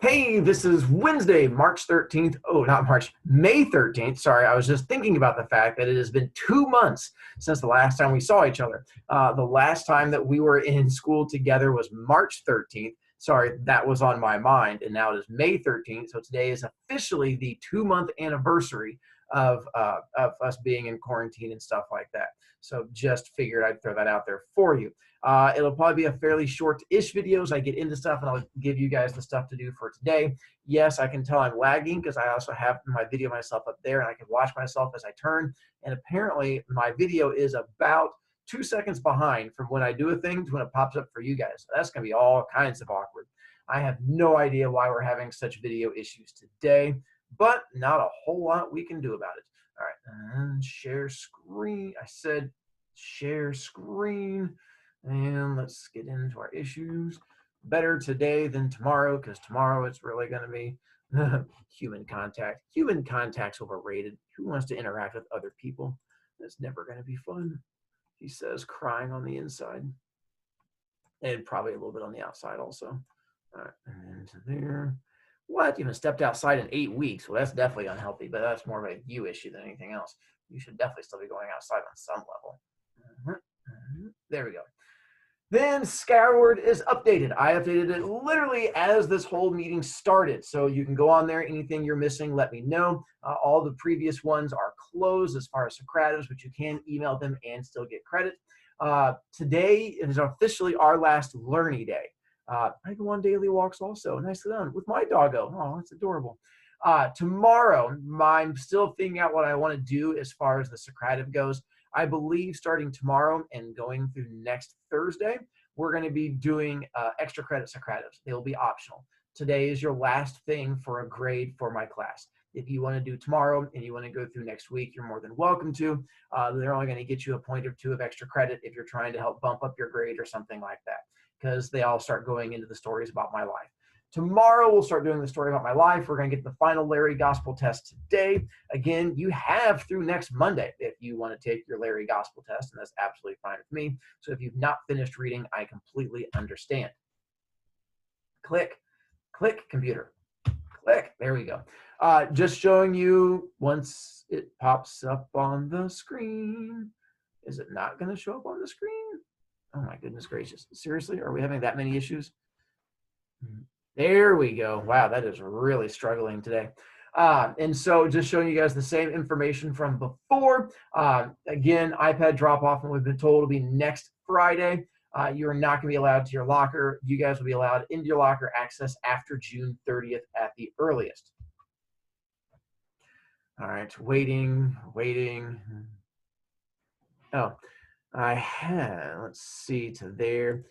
Hey, this is Wednesday, March 13th. Oh, not March, May 13th. Sorry, I was just thinking about the fact that it has been 2 months since the last time we saw each other. The last time that we were in school together was March 13th. Sorry, that was on my mind. And now it is May 13th. So today is officially the 2-month anniversary of us being in quarantine and stuff like that. So just figured I'd throw that out there for you. It'll probably be a fairly short-ish video as I get into stuff, and I'll give you guys the stuff to do for today. Yes, I can tell I'm lagging because I also have my video myself up there, and I can watch myself as I turn. And apparently, my video is about 2 seconds behind from when I do a thing to when it pops up for you guys. So that's going to be all kinds of awkward. I have no idea why we're having such video issues today, but not a whole lot we can do about it. All right, and share screen. I said share screen. And let's get into our issues. Better today than tomorrow, because tomorrow it's really going to be human contact. Human contact's overrated. Who wants to interact with other people? That's never going to be fun. He says, crying on the inside. And probably a little bit on the outside also. All right, and to there. What? You haven't stepped outside in 8 weeks. Well, that's definitely unhealthy, but that's more of a you issue than anything else. You should definitely still be going outside on some level. There we go. Then Skyward is updated. I updated it literally as this whole meeting started. So you can go on there. Anything you're missing, let me know. All the previous ones are closed as far as Socratives, but you can email them and still get credit. Today is officially our last Learny Day. I go on daily walks also. Nicely done with my doggo. Oh, that's adorable. Tomorrow, I'm still figuring out what I want to do as far as the Socrative goes. I believe starting tomorrow and going through next Thursday, we're going to be doing extra credit Socratives. They will be optional. Today is your last thing for a grade for my class. If you want to do tomorrow and you want to go through next week, you're more than welcome to. They're only going to get you a point or two of extra credit if you're trying to help bump up your grade or something like that, because they all start going into the stories about my life. Tomorrow, we'll start doing the story about my life. We're going to get the final Larry Gospel test today. Again, you have through next Monday if you want to take your Larry Gospel test, and that's absolutely fine with me. So if you've not finished reading, I completely understand. Click, click, computer. Click. There we go. Just showing you once it pops up on the screen. Is it not going to show up on the screen? Oh, my goodness gracious. Seriously? Are we having that many issues? There we go. Wow, that is really struggling today. And so just showing you guys the same information from before. Again, iPad drop-off, and we've been told will be next Friday. You're not going to be allowed to your locker. You guys will be allowed into your locker access after June 30th at the earliest. All right, waiting. Oh, I had, let's see to there.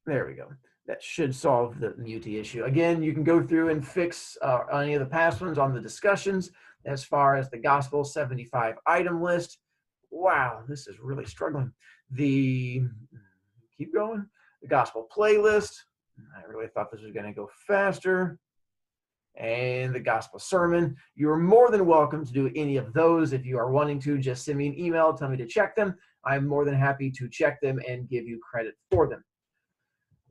There we go. That should solve the muti issue. Again, you can go through and fix any of the past ones on the discussions as far as the gospel 75 item list. Wow, this is really struggling. Keep going. The gospel playlist. I really thought this was going to go faster. And the gospel sermon. You're more than welcome to do any of those. If you are wanting to, just send me an email, tell me to check them. I'm more than happy to check them and give you credit for them.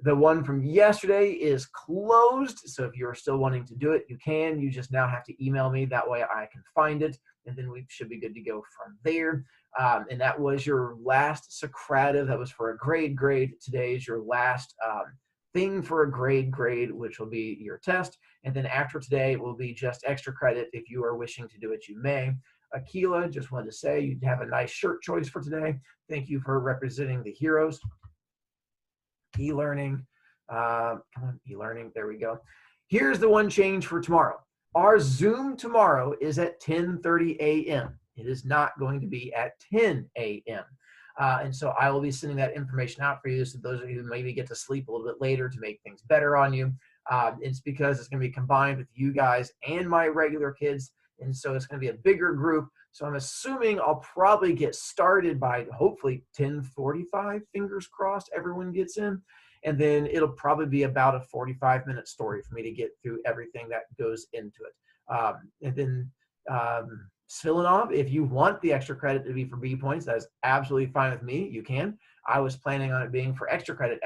The one from yesterday is closed, so if you're still wanting to do it, you can. You just now have to email me. That way I can find it, and then we should be good to go from there. And that was your last Socrative. That was for a grade. Today is your last thing for a grade, which will be your test. And then after today, it will be just extra credit. If you are wishing to do it, you may. Akila, just wanted to say you have a nice shirt choice for today. Thank you for representing the heroes. E-learning, come on, e-learning, there we go. Here's the one change for tomorrow. Our Zoom tomorrow is at 10:30 a.m. It is not going to be at 10 a.m. And so I will be sending that information out for you, so those of you who maybe get to sleep a little bit later to make things better on you. It's because it's going to be combined with you guys and my regular kids, and so it's going to be a bigger group. So I'm assuming I'll probably get started by hopefully 10:45, fingers crossed, everyone gets in. And then it'll probably be about a 45-minute story for me to get through everything that goes into it. And then Svillanov, if you want the extra credit to be for B points, that is absolutely fine with me. You can. I was planning on it being for extra credit,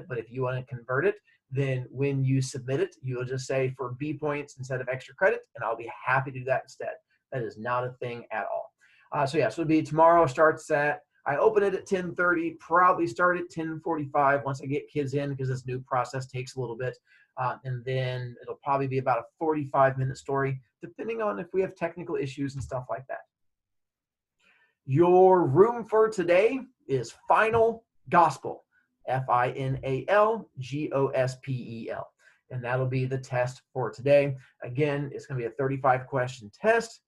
but if you want to convert it, then when you submit it, you'll just say for B points instead of extra credit, and I'll be happy to do that instead. That is not a thing at all. So it'll be tomorrow. Starts at, I open it at 10:30, probably start at 10:45 once I get kids in, because this new process takes a little bit. And then it'll probably be about a 45-minute story, depending on if we have technical issues and stuff like that. Your room for today is Final Gospel, FINAL GOSPEL. And that'll be the test for today. Again, it's going to be a 35-question test.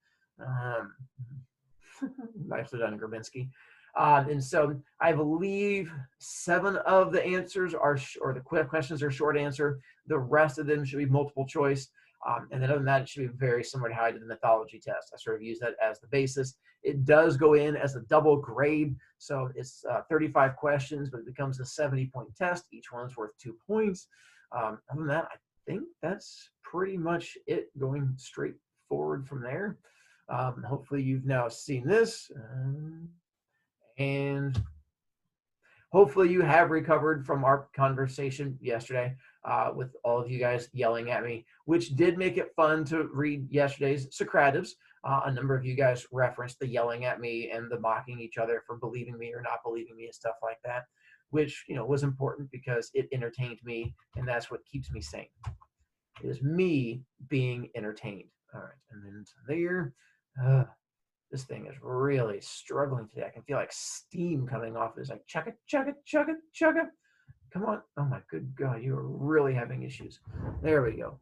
Nicely done, Grabinski. And so I believe 7 of the answers are, or the questions are short answer. The rest of them should be multiple choice. And then other than that, it should be very similar to how I did the mythology test. I sort of use that as the basis. It does go in as a double grade. So it's 35 questions, but it becomes a 70-point test. Each one's worth 2 points. Other than that, I think that's pretty much it, going straight forward from there. Hopefully you've now seen this. And hopefully you have recovered from our conversation yesterday with all of you guys yelling at me, which did make it fun to read yesterday's Socratives. A number of you guys referenced the yelling at me and the mocking each other for believing me or not believing me and stuff like that, which, was important because it entertained me, and that's what keeps me sane. It is me being entertained. All right, and then there. This thing is really struggling today. I can feel like steam coming off. It's like chugga, chugga, chugga, chugga. Come on. Oh my good God, you are really having issues. There we go.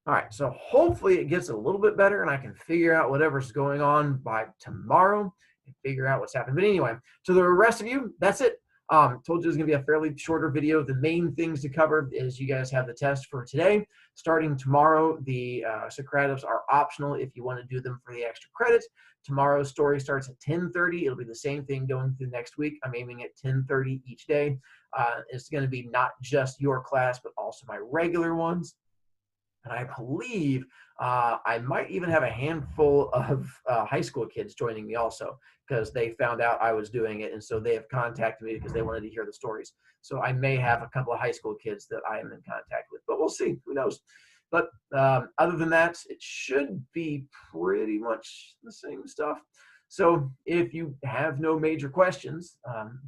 All right, so hopefully it gets a little bit better and I can figure out whatever's going on by tomorrow and figure out what's happening. But anyway, to the rest of you, that's it. Told you it was going to be a fairly shorter video. The main things to cover is you guys have the test for today. Starting tomorrow, the Socratives are optional if you want to do them for the extra credit. Tomorrow's story starts at 10:30. It'll be the same thing going through next week. I'm aiming at 10:30 each day. It's going to be not just your class, but also my regular ones. And I believe I might even have a handful of high school kids joining me also, because they found out I was doing it. And so they have contacted me because they wanted to hear the stories. So I may have a couple of high school kids that I am in contact with, but we'll see. Who knows? But other than that, it should be pretty much the same stuff. So if you have no major questions,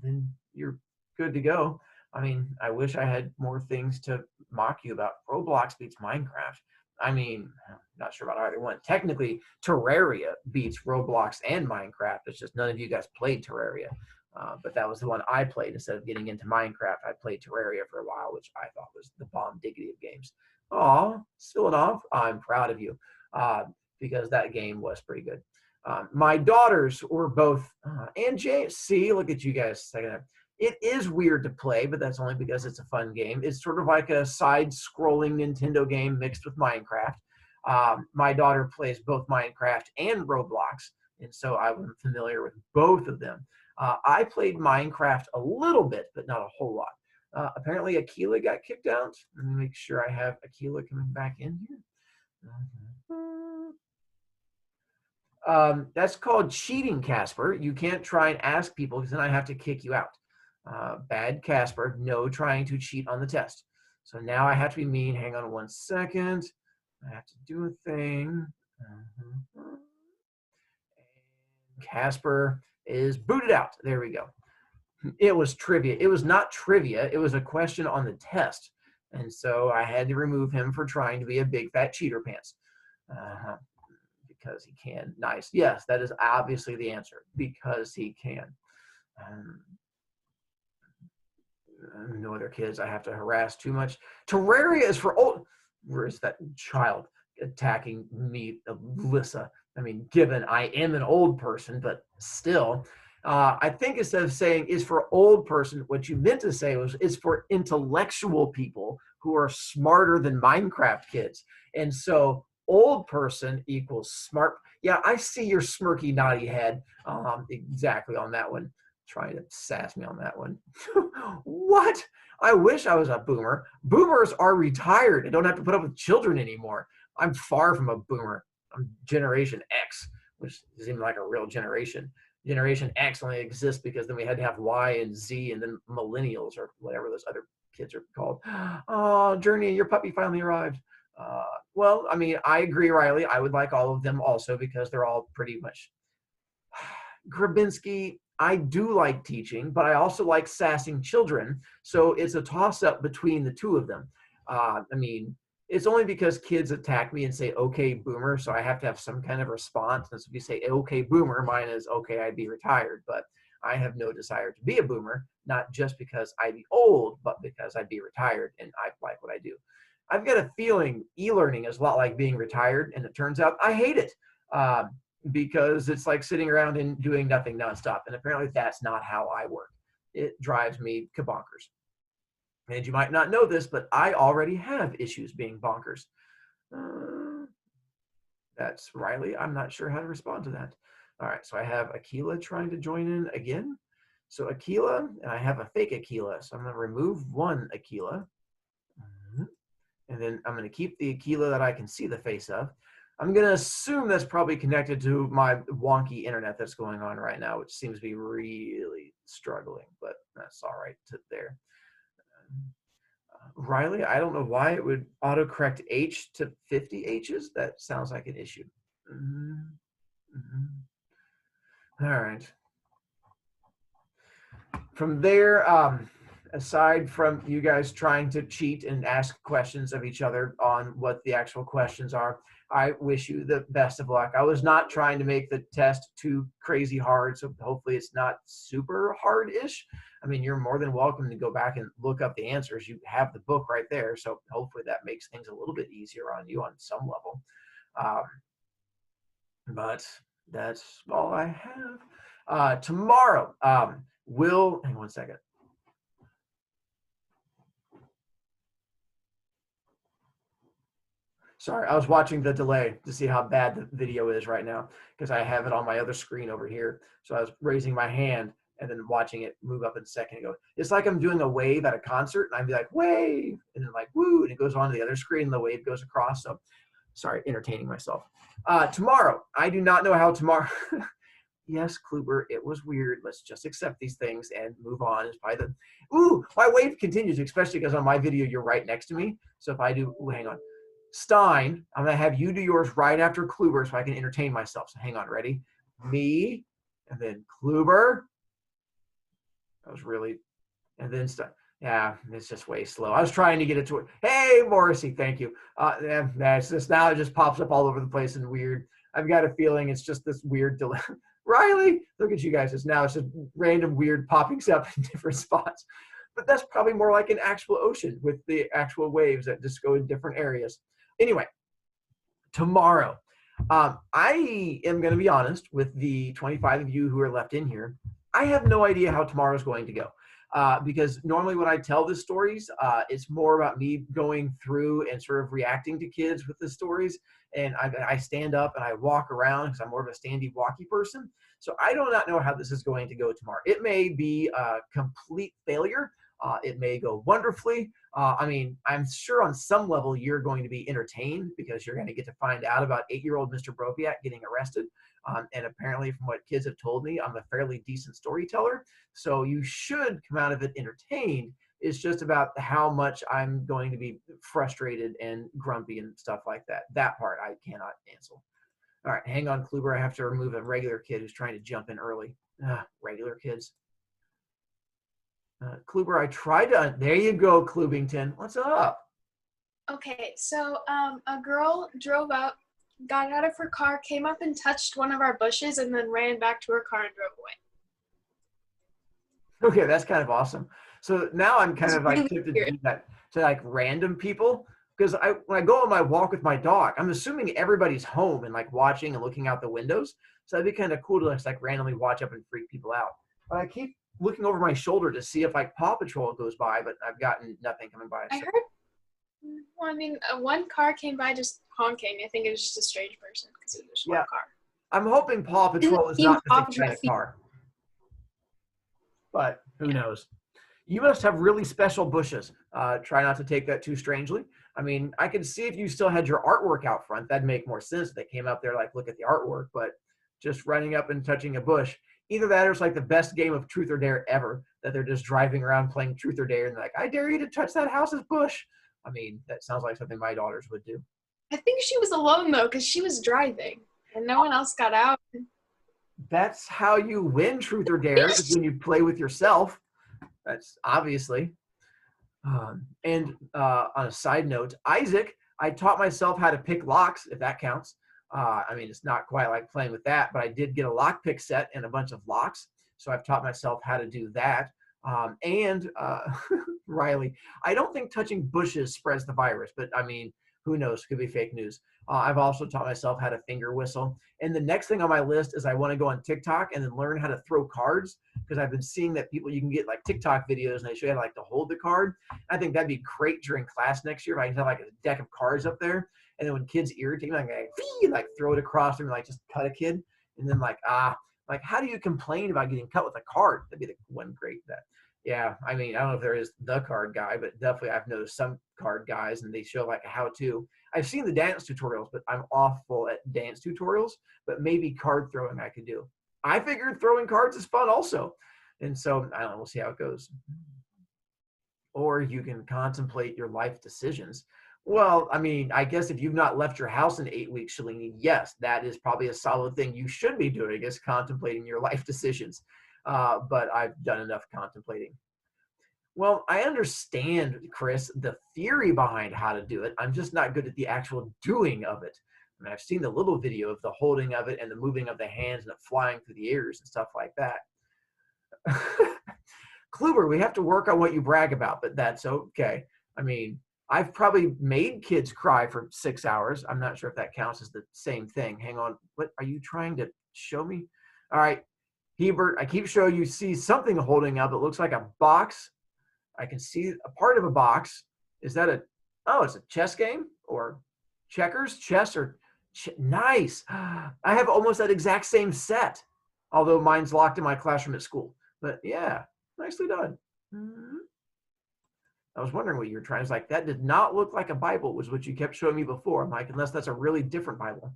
then you're good to go. I mean, I wish I had more things to mock you about. Roblox beats Minecraft. I mean, I'm not sure about either one. Technically, Terraria beats Roblox and Minecraft. It's just none of you guys played Terraria. But that was the one I played. Instead of getting into Minecraft, I played Terraria for a while, which I thought was the bomb diggity of games. Aw, still enough. I'm proud of you because that game was pretty good. My daughters were both, and James, see, look at you guys. It is weird to play, but that's only because it's a fun game. It's sort of like a side-scrolling Nintendo game mixed with Minecraft. My daughter plays both Minecraft and Roblox, and so I'm familiar with both of them. I played Minecraft a little bit, but not a whole lot. Apparently, Aquila got kicked out. Let me make sure I have Aquila coming back in here. That's called cheating, Casper. You can't try and ask people because then I have to kick you out. Bad Casper, no trying to cheat on the test. So now I have to be mean. Hang on 1 second. I have to do a thing. Casper is booted out. There we go. It was trivia. It was not trivia. It was a question on the test. And so I had to remove him for trying to be a big fat cheater pants. Because he can. Nice. Yes, that is obviously the answer. Because he can. No other kids I have to harass too much. Terraria is for old. Where is that child attacking me, Alyssa? I mean, given I am an old person, but still, I think instead of saying is for old person, what you meant to say was it's for intellectual people who are smarter than Minecraft kids. And so old person equals smart. Yeah, I see your smirky naughty head exactly on that one. Trying to sass me on that one. What? I wish I was a boomer. Boomers are retired and don't have to put up with children anymore. I'm far from a boomer. I'm Generation X, which isn't even like a real generation. Generation X only exists because then we had to have Y and Z and then millennials or whatever those other kids are called. Oh, Journey, your puppy finally arrived. Well, I mean, I agree, Riley. I would like all of them also because they're all pretty much Grabinski. I do like teaching, but I also like sassing children. So it's a toss up between the two of them. I mean, it's only because kids attack me and say, okay, boomer. So I have to have some kind of response. And so if you say, okay, boomer, mine is, okay, I'd be retired. But I have no desire to be a boomer, not just because I'd be old, but because I'd be retired and I like what I do. I've got a feeling e-learning is a lot like being retired. And it turns out I hate it. Because it's like sitting around and doing nothing nonstop. And apparently that's not how I work. It drives me bonkers. And you might not know this, but I already have issues being bonkers. That's Riley. I'm not sure how to respond to that. All right, so I have Aquila trying to join in again. So Aquila, and I have a fake Aquila. So I'm going to remove one Aquila. And then I'm going to keep the Aquila that I can see the face of. I'm going to assume that's probably connected to my wonky internet that's going on right now, which seems to be really struggling, but that's all right to there. Riley, I don't know why it would autocorrect H to 50 H's. That sounds like an issue. All right. From there, aside from you guys trying to cheat and ask questions of each other on what the actual questions are, I wish you the best of luck. I was not trying to make the test too crazy hard, so hopefully it's not super hard-ish. I mean, you're more than welcome to go back and look up the answers. You have the book right there, so hopefully that makes things a little bit easier on you on some level. But that's all I have. Tomorrow, hang on 1 second. Sorry, I was watching the delay to see how bad the video is right now because I have it on my other screen over here. So I was raising my hand and then watching it move up in a second ago. It's like I'm doing a wave at a concert and I'd be like, wave, and then like, woo, and it goes on to the other screen and the wave goes across. So sorry, entertaining myself. Tomorrow, I do not know how tomorrow. Yes, Kluber, it was weird. Let's just accept these things and move on. It's probably the, ooh, my wave continues, especially because on my video, you're right next to me. So if I do, ooh, hang on. Stein, I'm going to have you do yours right after Kluber so I can entertain myself. So hang on, ready? Me, and then Kluber. That was really, and then Stein. Yeah, it's just way slow. I was trying to get it to it. Hey, Morrissey, thank you. That's just, now it just pops up all over the place and weird. I've got a feeling it's just this weird delay. Riley, look at you guys. It's just random weird poppings up in different spots. But that's probably more like an actual ocean with the actual waves that just go in different areas. Anyway, tomorrow, I am going to be honest with the 25 of you who are left in here. I have no idea how tomorrow's going to go. Because normally when I tell the stories, it's more about me going through and sort of reacting to kids with the stories. And I stand up and I walk around because I'm more of a standy, walky person. So I do not know how this is going to go tomorrow. It may be a complete failure. It may go wonderfully. I mean, I'm sure on some level you're going to be entertained because you're going to get to find out about 8-year-old Mr. Broviak getting arrested. And apparently from what kids have told me, I'm a fairly decent storyteller. So you should come out of it entertained. It's just about how much I'm going to be frustrated and grumpy and stuff like that. That part I cannot answer. All right, hang on, Kluber. I have to remove a regular kid who's trying to jump in early. Regular kids. Kluber, I tried to, there you go, Klubington. What's up? Okay, so a girl drove up, got out of her car, came up and touched one of our bushes, and then ran back to her car and drove away. Okay, that's kind of awesome. So now I'm kind of like tempted to do that to like random people because when I go on my walk with my dog, I'm assuming everybody's home and like watching and looking out the windows. So that'd be kind of cool to just like randomly watch up and freak people out. But I keep looking over my shoulder to see if like Paw Patrol goes by, but I've gotten nothing coming by. I heard, well, I mean, one car came by just honking. I think it was just a strange person because it was just one car. I'm hoping Paw Patrol is not just a giant car. But who knows? You must have really special bushes. Try not to take that too strangely. I mean, I could see if you still had your artwork out front, that'd make more sense if they came up there like, look at the artwork, but just running up and touching a bush. Either that or it's like the best game of truth or dare ever, that they're just driving around playing truth or dare and they're like, I dare you to touch that house's bush. I mean, that sounds like something my daughters would do. I think she was alone though, because she was driving and no one else got out. That's how you win truth or dare, is when you play with yourself. That's obviously. On a side note, Isaac, I taught myself how to pick locks, if that counts. I mean, it's not quite like playing with that, but I did get a lock pick set and a bunch of locks. So I've taught myself how to do that. Riley, I don't think touching bushes spreads the virus, but I mean, who knows? Could be fake news. I've also taught myself how to finger whistle. And the next thing on my list is I want to go on TikTok and then learn how to throw cards, because I've been seeing that you can get like TikTok videos and they show you how to, like, to hold the card. I think that'd be great during class next year if I can have like a deck of cards up there. And then when kids irritate me, like throw it across them, like just cut a kid. And then like how do you complain about getting cut with a card? That'd be the one great that. Yeah, I mean, I don't know if there is the card guy, but definitely I've noticed some card guys and they show like a how-to. I've seen the dance tutorials, but I'm awful at dance tutorials, but maybe card throwing I could do. I figured throwing cards is fun also. And so, I don't know, we'll see how it goes. Or you can contemplate your life decisions. Well, I mean, I guess if you've not left your house in 8 weeks, Shalini, yes, that is probably a solid thing you should be doing, is contemplating your life decisions. But I've done enough contemplating. Well, I understand, Chris, the theory behind how to do it. I'm just not good at the actual doing of it. I mean, I've seen the little video of the holding of it and the moving of the hands and it flying through the ears and stuff like that. Kluber, we have to work on what you brag about, but that's okay. I mean, I've probably made kids cry for 6 hours. I'm not sure if that counts as the same thing. Hang on. What are you trying to show me? All right. Hebert, I keep showing you see something holding up. It looks like a box. I can see a part of a box. Is that it's a chess game or checkers, chess or nice. I have almost that exact same set, although mine's locked in my classroom at school. But yeah, nicely done. I was wondering what you were trying. It's like, that did not look like a Bible, was what you kept showing me before. I'm like, unless that's a really different Bible.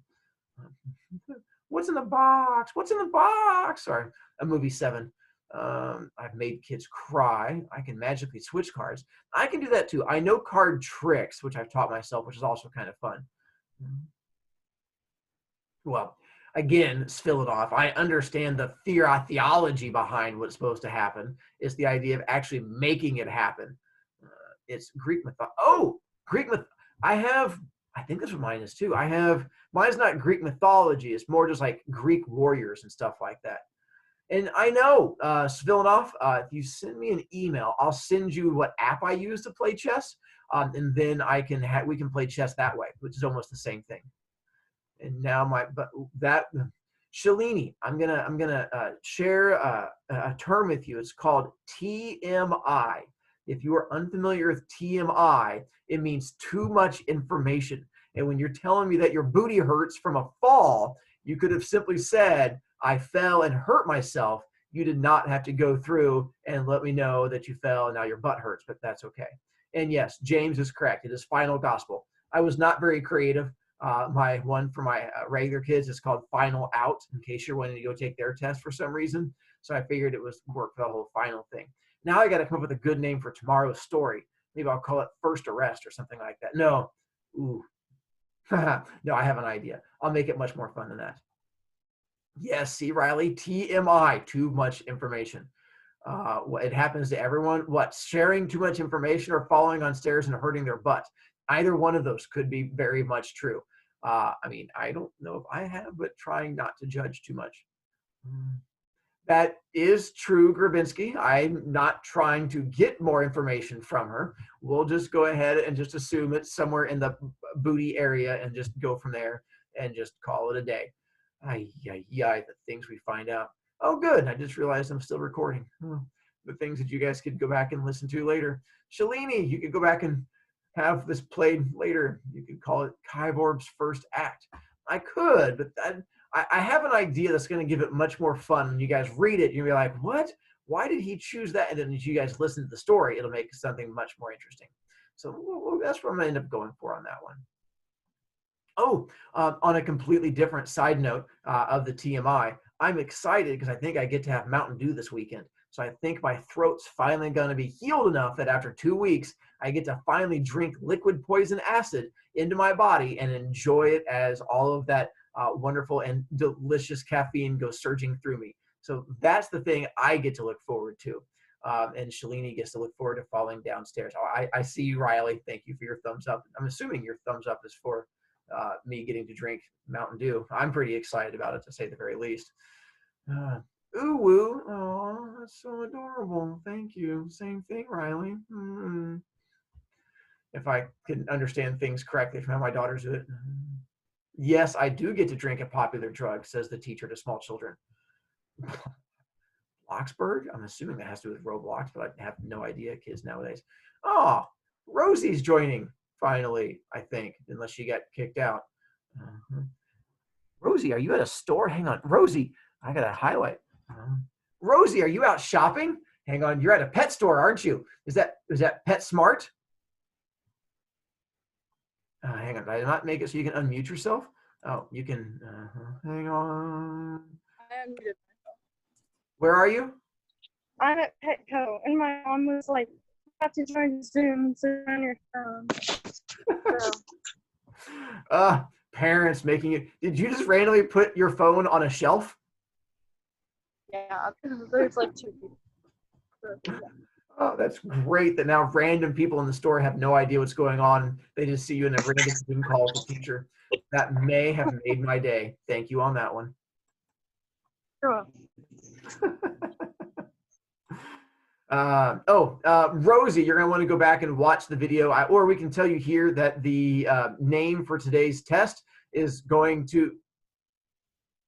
What's in the box? What's in the box? Sorry, a movie 7. I've made kids cry. I can magically switch cards. I can do that too. I know card tricks, which I've taught myself, which is also kind of fun. Well, again, Svillanov, I understand the theology behind what's supposed to happen. It's the idea of actually making it happen. It's Greek mythology. Oh, Greek myth. I think that's what mine is too. Mine's not Greek mythology. It's more just like Greek warriors and stuff like that. And I know, Svillanov, if you send me an email, I'll send you what app I use to play chess, and then we can play chess that way, which is almost the same thing. And now Shalini, I'm gonna share a term with you. It's called TMI. If you are unfamiliar with TMI, it means too much information. And when you're telling me that your booty hurts from a fall, you could have simply said, I fell and hurt myself. You did not have to go through and let me know that you fell and now your butt hurts, but that's okay. And yes, James is correct. It is final gospel. I was not very creative. My one for my regular kids is called Final Out, in case you're wanting to go take their test for some reason. So I figured it was work for the whole final thing. Now I got to come up with a good name for tomorrow's story. Maybe I'll call it First Arrest or something like that. No. Ooh. No, I have an idea. I'll make it much more fun than that. Yes, see, Riley, TMI, too much information. It happens to everyone. What, sharing too much information or falling on stairs and hurting their butt? Either one of those could be very much true. I mean, I don't know if I have, but trying not to judge too much. That is true, Grabinski. I'm not trying to get more information from her. We'll just go ahead and just assume it's somewhere in the booty area and just go from there and just call it a day. The things we find out. Oh, good. I just realized I'm still recording. The things that you guys could go back and listen to later. Shalini, you could go back and have this played later. You could call it Kyvorb's first act. I could, but I have an idea that's going to give it much more fun. When you guys read it, you'll be like, what? Why did he choose that? And then as you guys listen to the story, it'll make something much more interesting. So that's what I'm going to end up going for on that one. Oh, on a completely different side note of the TMI, I'm excited because I think I get to have Mountain Dew this weekend. So I think my throat's finally going to be healed enough that after 2 weeks, I get to finally drink liquid poison acid into my body and enjoy it as all of that wonderful and delicious caffeine goes surging through me. So that's the thing I get to look forward to. And Shalini gets to look forward to falling downstairs. Oh, I see you, Riley. Thank you for your thumbs up. I'm assuming your thumbs up is for me getting to drink Mountain Dew. I'm pretty excited about it, to say the very least. Ooh woo. Oh, that's so adorable. Thank you. Same thing, Riley. If I can understand things correctly from how my daughters do it. Yes, I do get to drink a popular drug, says the teacher to small children. Bloxburg? I'm assuming that has to do with Roblox, but I have no idea, kids nowadays. Oh, Rosie's joining, finally, I think, unless she got kicked out. Rosie, are you at a store? Hang on. Rosie, I got to highlight. Rosie, are you out shopping? Hang on, you're at a pet store, aren't you? Is that PetSmart? Hang on, did I not make it so you can unmute yourself? Oh, you can, hang on. I unmuted myself. Where are you? I'm at Petco, and my mom was like, "You have to join Zoom, so on your phone." So. Parents making it. Did you just randomly put your phone on a shelf? Yeah, because there's like 2 people. Oh, that's great that now random people in the store have no idea what's going on. They just see you in a random Zoom call with the teacher. That may have made my day. Thank you on that one. Sure. Rosie, you're going to want to go back and watch the video, or we can tell you here that the name for today's test is going to,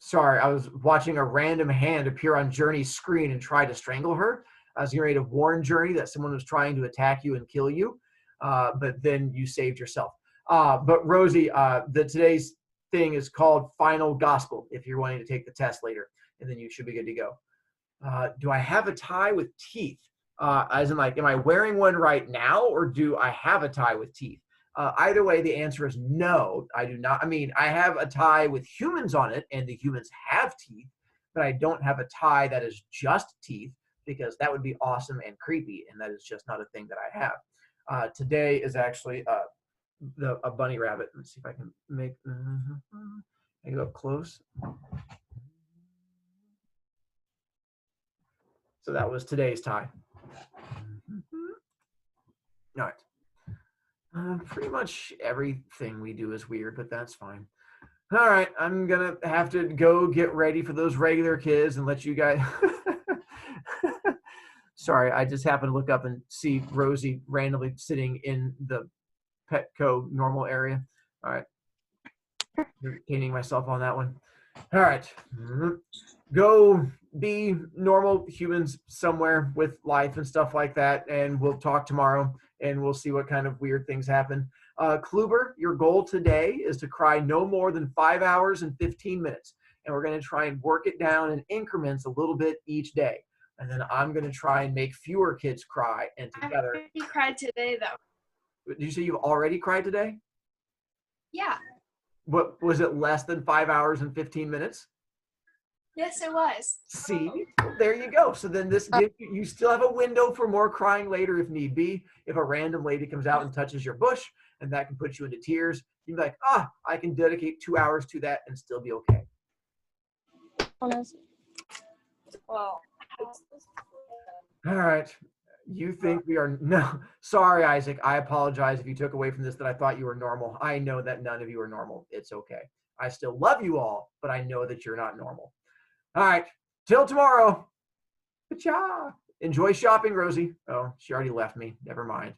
sorry, I was watching a random hand appear on Journey's screen and try to strangle her. I was getting ready to warn Journey that someone was trying to attack you and kill you, but then you saved yourself. But Rosie, today's thing is called Final Gospel if you're wanting to take the test later, and then you should be good to go. Do I have a tie with teeth? As in, like, am I wearing one right now, or do I have a tie with teeth? Either way, the answer is no, I do not. I mean, I have a tie with humans on it, and the humans have teeth, but I don't have a tie that is just teeth, because that would be awesome and creepy, and that is just not a thing that I have. Today is actually a bunny rabbit. Let's see if I can make. I go up close. So that was today's tie. All right. Pretty much everything we do is weird, but that's fine. All right, I'm gonna have to go get ready for those regular kids and let you guys. Sorry, I just happened to look up and see Rosie randomly sitting in the Petco normal area. All right, entertaining myself on that one. All right, go be normal humans somewhere with life and stuff like that, and we'll talk tomorrow, and we'll see what kind of weird things happen. Kluber, your goal today is to cry no more than 5 hours and 15 minutes, and we're going to try and work it down in increments a little bit each day. And then I'm going to try and make fewer kids cry, and together. I already cried today, though. Did you say you've already cried today? Yeah. What was it, less than 5 hours and 15 minutes? Yes, it was. See, there you go. So then this gives you still have a window for more crying later if need be. If a random lady comes out and touches your bush, and that can put you into tears, you'd be like, I can dedicate 2 hours to that and still be okay. Well, all right. You think we are, no, sorry, Isaac. I apologize if you took away from this that I thought you were normal. I know that none of you are normal. It's okay. I still love you all, but I know that you're not normal. All right. Till tomorrow. Cha. Enjoy shopping, Rosie. Oh, she already left me. Never mind.